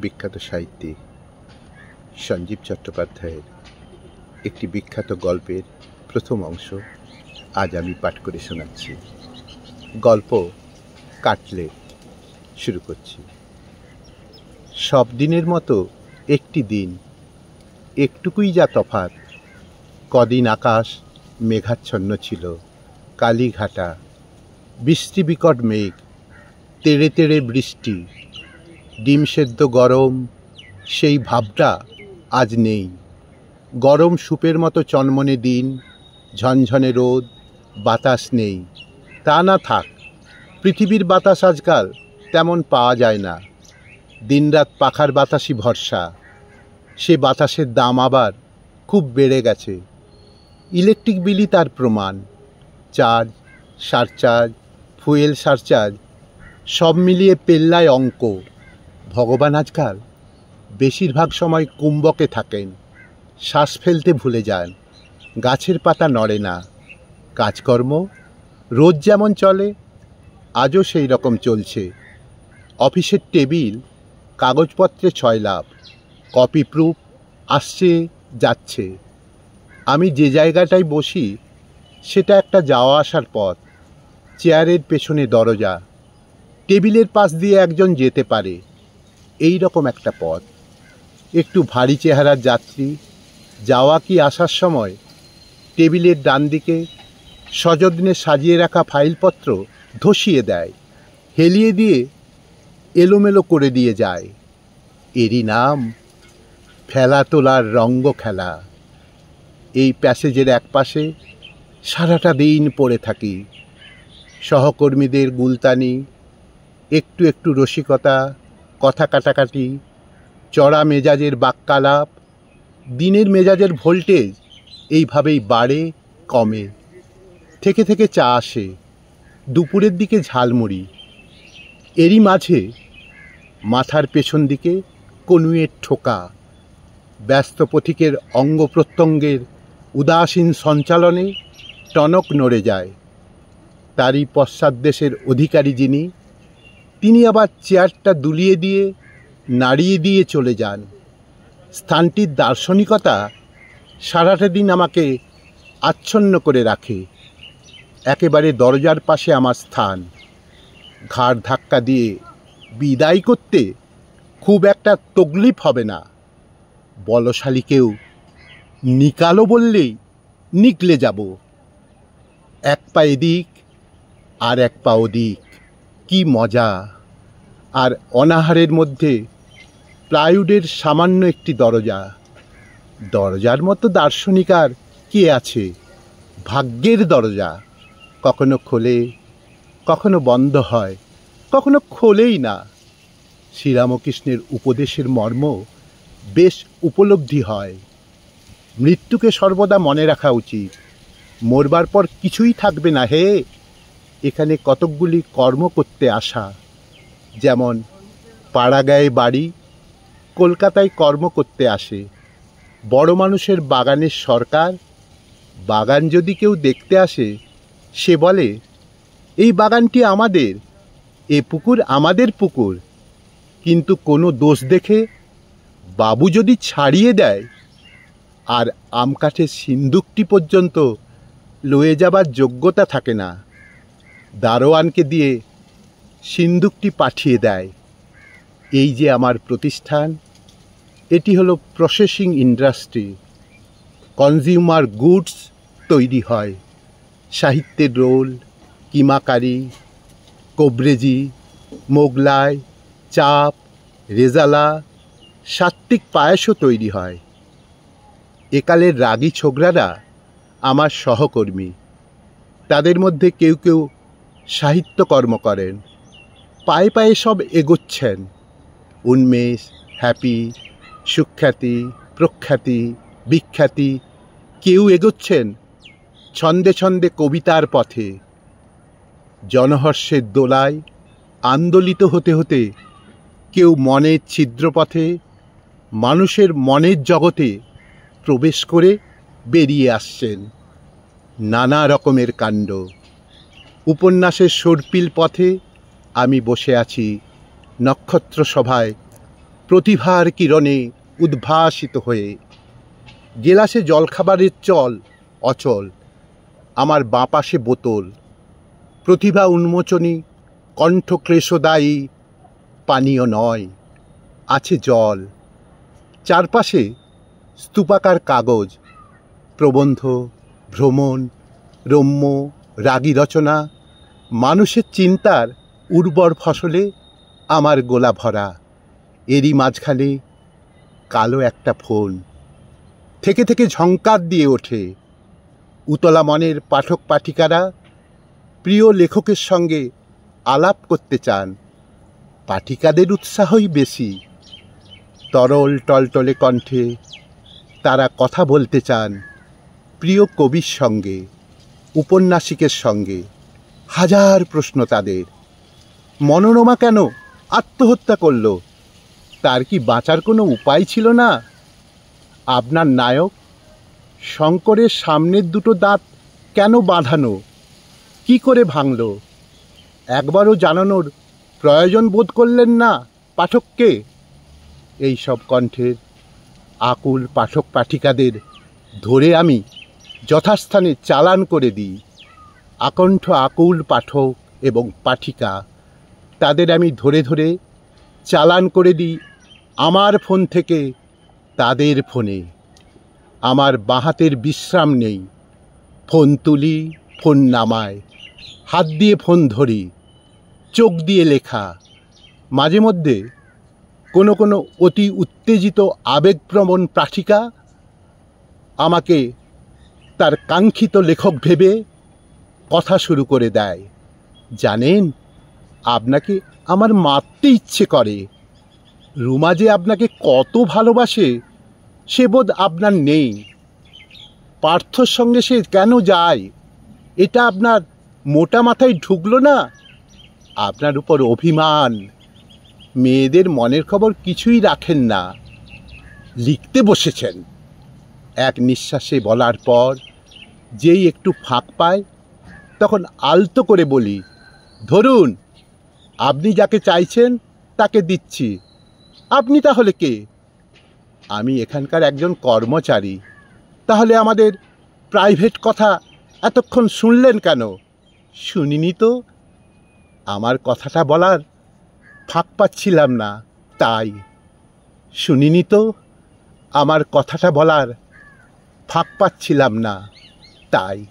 বিখ্যাত সাহিত্যিক সঞ্জীব চট্টোপাধ্যায়ের একটি বিখ্যাত গল্পের প্রথম অংশ আজ আমি পাঠ করে শোনাচ্ছি। গল্প কাটলেট। শুরু করছি। সব দিনের মতো একটি দিন, একটুকুই যা তফাৎ। কদিন আকাশ মেঘাচ্ছন্ন ছিল, কালীঘাটা, বৃষ্টি বিকট মেঘ, তেড়ে তেড়ে বৃষ্টি, ডিম সেদ্ধ গরম, সেই ভাবটা আজ নেই। গরম স্যুপের মতো চনমনে দিন, ঝনঝনে রোদ, বাতাস নেই। তা না থাক, পৃথিবীর বাতাস আজকাল তেমন পাওয়া যায় না। দিনরাত পাখার বাতাসই ভরসা। সে বাতাসের দাম আবার খুব বেড়ে গেছে। ইলেকট্রিক বিলই তার প্রমাণ। চার্জ, সারচার্জ, ফুয়েল সারচার্জ সব মিলিয়ে পেল্লায় অঙ্ক। ভগবান আজকাল বেশিরভাগ সময় কুম্ভকে থাকেন, শ্বাস ফেলতে ভুলে যান, গাছের পাতা নড়ে না। কাজকর্ম রোজ যেমন চলে, আজও সেই রকম চলছে। অফিসের টেবিল কাগজপত্রে ছয়লাভ, কপি প্রুফ আসছে যাচ্ছে। আমি যে জায়গাটায় বসি সেটা একটা যাওয়া আসার পথ। চেয়ারের পেছনে দরজা, টেবিলের পাশ দিয়ে একজন যেতে পারে, এই রকম একটা পথ। একটু ভারী চেহারার যাত্রী যাওয়া কি আসার সময় টেবিলের ডান দিকে সযত্নে সাজিয়ে রাখা ফাইলপত্র ধসিয়ে দেয়, হেলিয়ে দিয়ে এলোমেলো করে দিয়ে যায়। এরই নাম ফেলা তোলার রঙ্গ খেলা। এই প্যাসেজের একপাশে সারাটা দিন পড়ে থাকি। সহকর্মীদের গুলতানি, একটু একটু রসিকতা, কথা কাটাকাটি, চড়া মেজাজের বাক্যালাপ। দিনের মেজাজের ভোল্টেজ এইভাবেই বাড়ে কমে। থেকে থেকে চা আসে, দুপুরের দিকে ঝালমুড়ি। এরই মাঝে মাথার পেছন দিকে কনুয়ের ঠোকা। ব্যস্ত পথিকের অঙ্গ প্রত্যঙ্গের উদাসীন সঞ্চালনে টনক নড়ে যায়। তারই পশ্চাৎদেশের অধিকারী যিনি, তিনি আবার চেয়ারটা দুলিয়ে দিয়ে নাড়িয়ে দিয়ে চলে যান। স্থানটির দার্শনিকতা সারাটা দিন আমাকে আচ্ছন্ন করে রাখে। একেবারে দরজার পাশে আমার স্থান। ঘাড় ধাক্কা দিয়ে বিদায় করতে খুব একটা তকলিফ হবে না। বলশালী কেউ নিকালো বললেই নিকলে যাব। এক পা এদিক আর এক পা ওদিক, কি মজা! আর অনাহারের মধ্যে প্লাইউডের সামান্য একটি দরজা। দরজার মতো দার্শনিক আর কে আছে? ভাগ্যের দরজা। কখনো খোলে, কখনো বন্ধ হয়, কখনো খোলেই না। শ্রীরামকৃষ্ণের উপদেশের মর্ম বেশ উপলব্ধি হয়। মৃত্যুকে সর্বদা মনে রাখা উচিত। মরবার পর কিছুই থাকবে না হে। এখানে কতকগুলি কর্ম করতে আসা, যেমন পাড়াগাঁয়ে বাড়ি, কলকাতায় কর্ম করতে আসে। বড় মানুষের বাগানের সরকার। বাগান যদি কেউ দেখতে আসে, সে বলে, এই বাগানটি আমাদের, এ পুকুর আমাদের পুকুর। কিন্তু কোনো দোষ দেখে বাবু যদি ছাড়িয়ে দেয়, আর আম কাঠের সিন্দুকটি পর্যন্ত লয়ে যাবার যোগ্যতা থাকে না, দারোয়ানকে দিয়ে সিন্দুকটি পাঠিয়ে দেয়। এই যে আমার প্রতিষ্ঠান, এটি হলো প্রসেসিং ইন্ডাস্ট্রি। কনজিউমার গুডস তৈরি হয়। সাহিত্যের রোল, কিমাকারি, কবরেজি, মোগলাই, চাপ, রেজালা, সাত্ত্বিক পায়েসও তৈরি হয়। একালের রাগী ছোকরারা আমার সহকর্মী। তাদের মধ্যে কেউ কেউ সাহিত্যকর্ম করেন, পায়ে পায়ে সব এগোচ্ছেন। উন্মেষ, হ্যাপি, সুখ্যাতি, প্রখ্যাতি, বিখ্যাতি, কেউ এগোচ্ছেন ছন্দে ছন্দে কবিতার পথে। জনহর্ষের দোলায় আন্দোলিত হতে হতে কেউ মনের ছিদ্রপথে, মানুষের মনের জগতে প্রবেশ করে বেরিয়ে আসছেন। নানা রকমের কাণ্ড। উপন্যাসের সর্পিল পথে আমি বসে আছি নক্ষত্র সভায় প্রতিভার কিরণে উদ্ভাসিত হয়ে। গেলাসে জলখাবারের চল অচল, আমার বাঁ পাশে বোতল। প্রতিভা উন্মোচনী কণ্ঠক্লেশদায়ী পানীয় নয়, আছে জল। চারপাশে স্তূপাকার কাগজ, প্রবন্ধ, ভ্রমণ, রম্য রাগী রচনা, মানুষের চিন্তার উর্বর ফসলে আমার গোলা ভরা। এরই মাঝখানে কালো একটা ফোন থেকে থেকে ঝংকার দিয়ে ওঠে। উতলা মনের পাঠক পাঠিকারা প্রিয় লেখকের সঙ্গে আলাপ করতে চান। পাঠিকাদের উৎসাহই বেশি। তরল টলটলে কণ্ঠে তারা কথা বলতে চান প্রিয় কবির সঙ্গে, উপন্যাসিকের সঙ্গে। হাজার প্রশ্ন তাদের। মনোরমা কেন আত্মহত্যা করল? তার কি বাঁচার কোনো উপায় ছিল না? আপনার নায়ক শঙ্করের সামনের দুটো দাঁত কেন বাঁধানো? কি করে ভাঙল? একবারও জানানোর প্রয়োজন বোধ করলেন না পাঠককে? এই সব কণ্ঠের আকুল পাঠক পাঠিকাদের ধরে আমি যথাস্থানে চালান করে দিই। আকণ্ঠ আকুল পাঠক এবং পাঠিকা, তাদের আমি ধরে ধরে চালান করে দিই আমার ফোন থেকে তাদের ফোনে। আমার বাঁ হাতের বিশ্রাম নেই। ফোন তুলি, ফোন নামাই, হাত দিয়ে ফোন ধরি, চোখ দিয়ে লেখা। মাঝে মধ্যে কোনো কোনো অতি উত্তেজিত আবেগপ্রবণ পাঠিকা আমাকে তার কাঙ্ক্ষিত লেখক ভেবে কথা শুরু করে দেয়। জানেন, আপনাকে আমার মারতে ইচ্ছে করে। রুমা যে আপনাকে কত ভালোবাসে সে বোধ আপনার নেই। পার্থর সঙ্গে সে কেন যায় এটা আপনার মোটা মাথায় ঢুকলো না? আপনার উপর অভিমান। মেয়েদের মনের খবর কিছুই রাখেন না। লিখতে বসেছেন। এক নিঃশ্বাসে বলার পর যেই একটু ফাঁক পায় তখন আলতো করে বলি, ধরুন, আপনি যাকে চাইছেন তাকে দিচ্ছি। আপনি তাহলে কে? আমি এখানকার একজন কর্মচারী। তাহলে আমাদের প্রাইভেট কথা এতক্ষণ শুনলেন কেন? শুনিনি তো। আমার কথাটা বলার ফাঁক পাচ্ছিলাম না, তাই। শুনিনি তো, আমার কথাটা বলার ফাঁক পাচ্ছিলাম না, তাই।